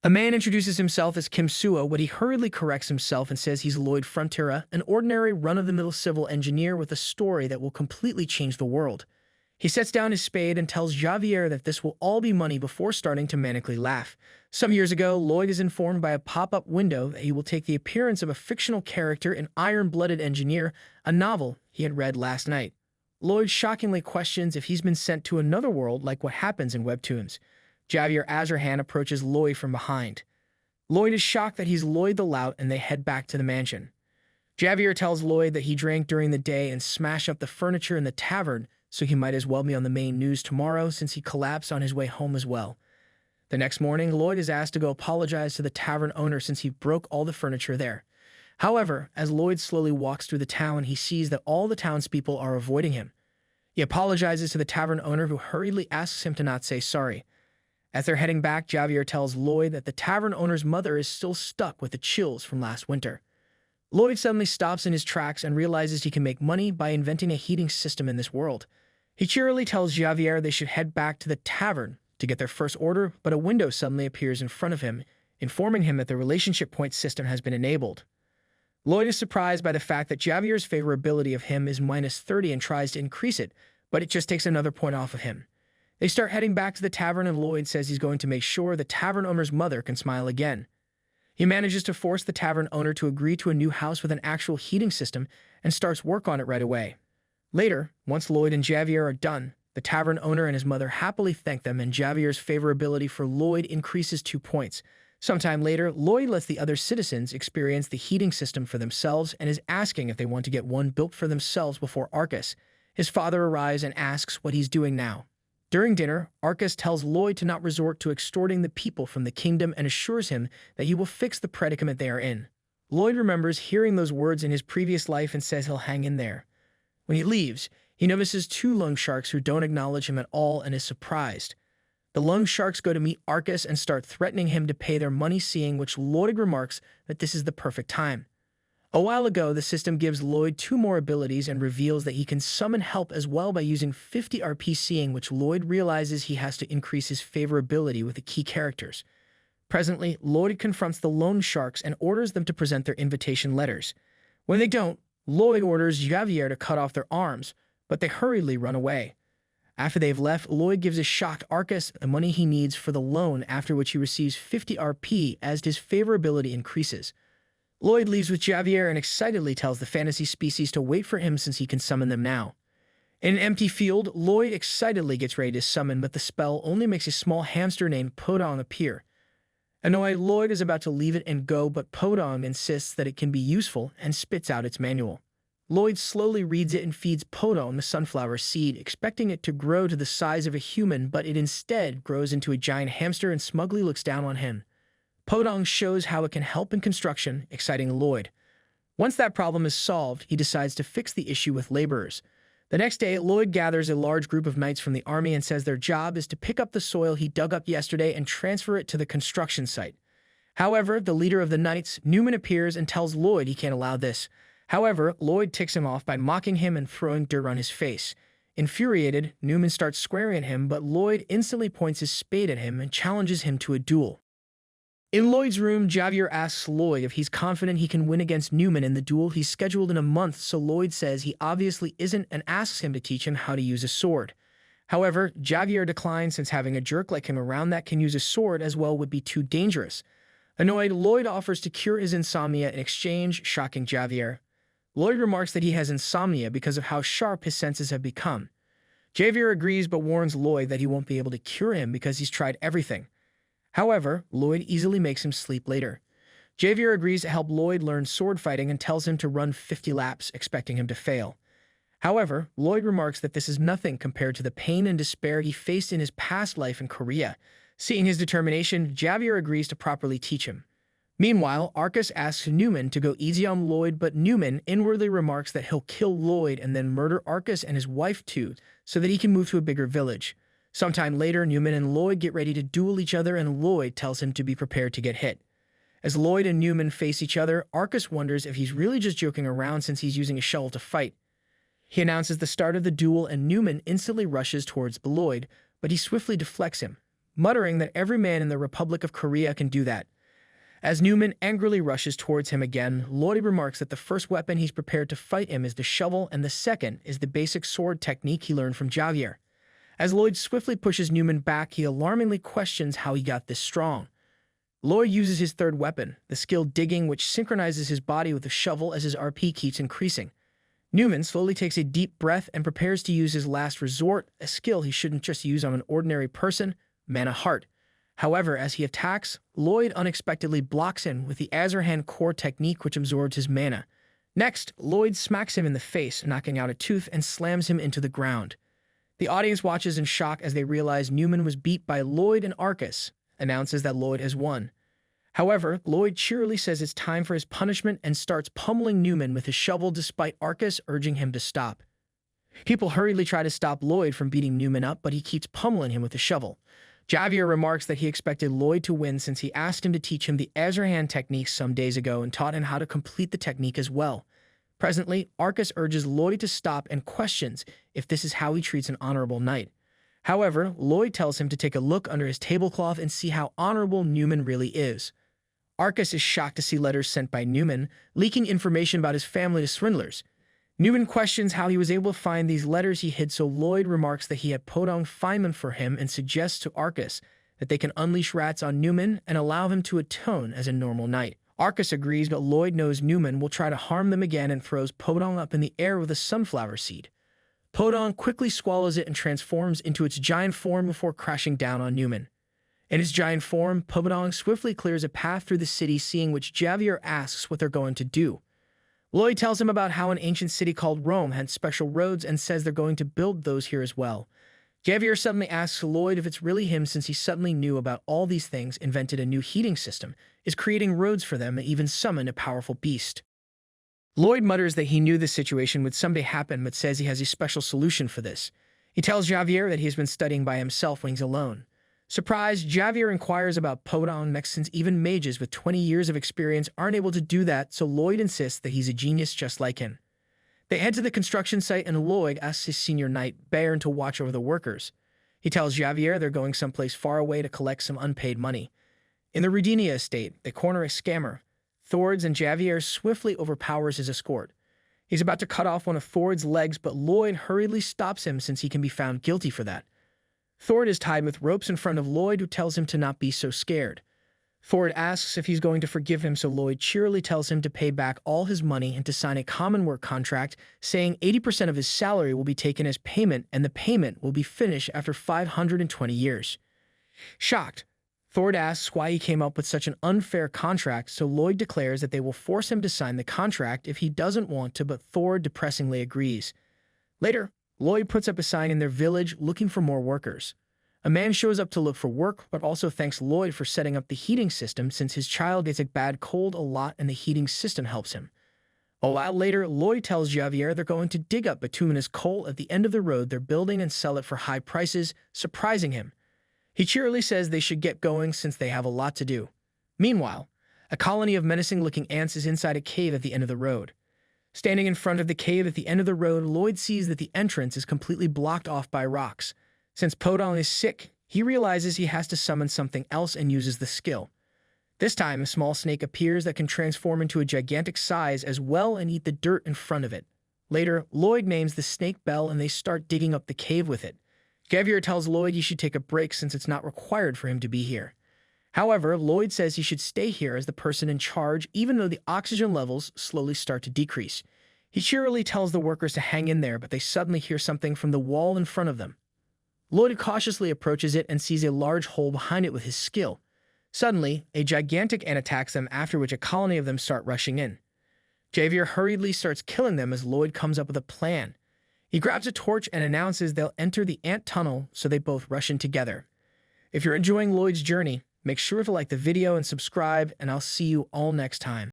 A man introduces himself as Kim Suo, but he hurriedly corrects himself and says he's Lloyd Frontera, an ordinary run-of-the-mill civil engineer with a story that will completely change the world. He sets down his spade and tells Javier that this will all be money before starting to manically laugh. Some years ago, Lloyd is informed by a pop-up window that he will take the appearance of a fictional character in Iron-Blooded Engineer, a novel he had read last night. Lloyd shockingly questions if he's been sent to another world like what happens in webtoons. Javier Azarhan approaches Lloyd from behind. Lloyd is shocked that he's Lloyd the Lout, and they head back to the mansion. Javier tells Lloyd that he drank during the day and smashed up the furniture in the tavern, so he might as well be on the main news tomorrow since he collapsed on his way home as well. The next morning, Lloyd is asked to go apologize to the tavern owner since he broke all the furniture there. However, as Lloyd slowly walks through the town, he sees that all the townspeople are avoiding him. He apologizes to the tavern owner, who hurriedly asks him to not say sorry. As they're heading back, Javier tells Lloyd that the tavern owner's mother is still stuck with the chills from last winter. Lloyd suddenly stops in his tracks and realizes he can make money by inventing a heating system in this world. He cheerily tells Javier they should head back to the tavern to get their first order, but a window suddenly appears in front of him, informing him that the relationship point system has been enabled. Lloyd is surprised by the fact that Javier's favorability of him is -30 and tries to increase it, but it just takes another point off of him. They start heading back to the tavern, and Lloyd says he's going to make sure the tavern owner's mother can smile again. He manages to force the tavern owner to agree to a new house with an actual heating system and starts work on it right away. Later, once Lloyd and Javier are done, the tavern owner and his mother happily thank them, and Javier's favorability for Lloyd increases 2 points. Sometime later, Lloyd lets the other citizens experience the heating system for themselves and is asking if they want to get one built for themselves before Arcus. His father arrives and asks what he's doing now. During dinner, Arcus tells Lloyd to not resort to extorting the people from the kingdom and assures him that he will fix the predicament they are in. Lloyd remembers hearing those words in his previous life and says he'll hang in there. When he leaves, he notices 2 loan sharks who don't acknowledge him at all and is surprised. The loan sharks go to meet Arcus and start threatening him to pay their money, seeing which Lloyd remarks that this is the perfect time. A while ago, the system gives Lloyd 2 more abilities and reveals that he can summon help as well by using 50 RP, seeing which Lloyd realizes he has to increase his favorability with the key characters. Presently, Lloyd confronts the loan sharks and orders them to present their invitation letters. When they don't, Lloyd orders Javier to cut off their arms, but they hurriedly run away. After they've left, Lloyd gives a shocked Arcus the money he needs for the loan, after which he receives 50 RP as his favorability increases. Lloyd leaves with Javier and excitedly tells the fantasy species to wait for him since he can summon them now. In an empty field, Lloyd excitedly gets ready to summon, but the spell only makes a small hamster named Podong appear. Annoyed, Lloyd is about to leave it and go, but Podong insists that it can be useful and spits out its manual. Lloyd slowly reads it and feeds Podong the sunflower seed, expecting it to grow to the size of a human, but it instead grows into a giant hamster and smugly looks down on him. Podong shows how it can help in construction, exciting Lloyd. Once that problem is solved, he decides to fix the issue with laborers. The next day, Lloyd gathers a large group of knights from the army and says their job is to pick up the soil he dug up yesterday and transfer it to the construction site. However, the leader of the knights, Newman, appears and tells Lloyd he can't allow this. However, Lloyd ticks him off by mocking him and throwing dirt on his face. Infuriated, Newman starts swearing at him, but Lloyd instantly points his spade at him and challenges him to a duel. In Lloyd's room, Javier asks Lloyd if he's confident he can win against Newman in the duel he's scheduled in a month, so Lloyd says he obviously isn't and asks him to teach him how to use a sword. However, Javier declines since having a jerk like him around that can use a sword as well would be too dangerous. Annoyed, Lloyd offers to cure his insomnia in exchange, shocking Javier. Lloyd remarks that he has insomnia because of how sharp his senses have become. Javier agrees but warns Lloyd that he won't be able to cure him because he's tried everything. However, Lloyd easily makes him sleep later. Javier agrees to help Lloyd learn sword fighting and tells him to run 50 laps, expecting him to fail. However, Lloyd remarks that this is nothing compared to the pain and despair he faced in his past life in Korea. Seeing his determination, Javier agrees to properly teach him. Meanwhile, Arcus asks Newman to go easy on Lloyd, but Newman inwardly remarks that he'll kill Lloyd and then murder Arcus and his wife too, so that he can move to a bigger village. Sometime later, Newman and Lloyd get ready to duel each other, and Lloyd tells him to be prepared to get hit. As Lloyd and Newman face each other, Arcus wonders if he's really just joking around since he's using a shovel to fight. He announces the start of the duel, and Newman instantly rushes towards Lloyd, but he swiftly deflects him. muttering that every man in the Republic of Korea can do that. As Newman angrily rushes towards him again, Lloyd remarks that the first weapon he's prepared to fight him is the shovel, and the second is the basic sword technique he learned from Javier. As Lloyd swiftly pushes Newman back, he alarmingly questions how he got this strong. Lloyd uses his third weapon, the skill digging, which synchronizes his body with the shovel as his RP keeps increasing. Newman slowly takes a deep breath and prepares to use his last resort, a skill he shouldn't just use on an ordinary person, Mana Heart. However, as he attacks, Lloyd unexpectedly blocks him with the Azerhan core technique, which absorbs his mana. Next, Lloyd smacks him in the face, knocking out a tooth, and slams him into the ground. The audience watches in shock as they realize Newman was beat by Lloyd, and Arcus announces that Lloyd has won. However, Lloyd cheerily says it's time for his punishment and starts pummeling Newman with his shovel despite Arcus urging him to stop. People hurriedly try to stop Lloyd from beating Newman up, but he keeps pummeling him with the shovel. Javier remarks that he expected Lloyd to win since he asked him to teach him the Azerhan technique some days ago and taught him how to complete the technique as well. Presently, Arcus urges Lloyd to stop and questions if this is how he treats an honorable knight. However, Lloyd tells him to take a look under his tablecloth and see how honorable Newman really is. Arcus is shocked to see letters sent by Newman, leaking information about his family to swindlers. Newman questions how he was able to find these letters he hid, so Lloyd remarks that he had Podong find them for him and suggests to Arcus that they can unleash rats on Newman and allow him to atone as a normal knight. Arcus agrees, but Lloyd knows Newman will try to harm them again and throws Podong up in the air with a sunflower seed. Podong quickly swallows it and transforms into its giant form before crashing down on Newman. In its giant form, Podong swiftly clears a path through the city, seeing which Javier asks what they're going to do. Lloyd tells him about how an ancient city called Rome had special roads and says they're going to build those here as well. Javier suddenly asks Lloyd if it's really him, since he suddenly knew about all these things, invented a new heating system, is creating roads for them, and even summoned a powerful beast. Lloyd mutters that he knew this situation would someday happen, but says he has a special solution for this. He tells Javier that he has been studying by himself when he's alone. Surprised, Javier inquires about Podong next, since even mages with 20 years of experience aren't able to do that, so Lloyd insists that he's a genius just like him. They head to the construction site and Lloyd asks his senior knight, Baron, to watch over the workers. He tells Javier they're going someplace far away to collect some unpaid money. In the Rudinia estate, they corner a scammer. Thords, and Javier swiftly overpowers his escort. He's about to cut off one of Thord's legs, but Lloyd hurriedly stops him since he can be found guilty for that. Thord is tied with ropes in front of Lloyd, who tells him to not be so scared. Thord asks if he's going to forgive him, so Lloyd cheerily tells him to pay back all his money and to sign a common work contract, saying 80% of his salary will be taken as payment, and the payment will be finished after 520 years. Shocked, Thord asks why he came up with such an unfair contract, so Lloyd declares that they will force him to sign the contract if he doesn't want to, but Thord depressingly agrees. Later, Lloyd puts up a sign in their village looking for more workers. A man shows up to look for work, but also thanks Lloyd for setting up the heating system, since his child gets a bad cold a lot and the heating system helps him. A while later, Lloyd tells Javier they're going to dig up bituminous coal at the end of the road they're building and sell it for high prices, surprising him. He cheerily says they should get going since they have a lot to do. Meanwhile, a colony of menacing-looking ants is inside a cave at the end of the road. Standing in front of the cave at the end of the road, Lloyd sees that the entrance is completely blocked off by rocks. Since Podong is sick, he realizes he has to summon something else and uses the skill. This time, a small snake appears that can transform into a gigantic size as well and eat the dirt in front of it. Later, Lloyd names the snake Bell and they start digging up the cave with it. Javier tells Lloyd he should take a break since it's not required for him to be here. However, Lloyd says he should stay here as the person in charge, even though the oxygen levels slowly start to decrease. He cheerily tells the workers to hang in there, but they suddenly hear something from the wall in front of them. Lloyd cautiously approaches it and sees a large hole behind it with his skill. Suddenly, a gigantic ant attacks them, after which a colony of them start rushing in. Javier hurriedly starts killing them as Lloyd comes up with a plan. He grabs a torch and announces they'll enter the ant tunnel, so they both rush in together. If you're enjoying Lloyd's journey, make sure to like the video and subscribe, and I'll see you all next time.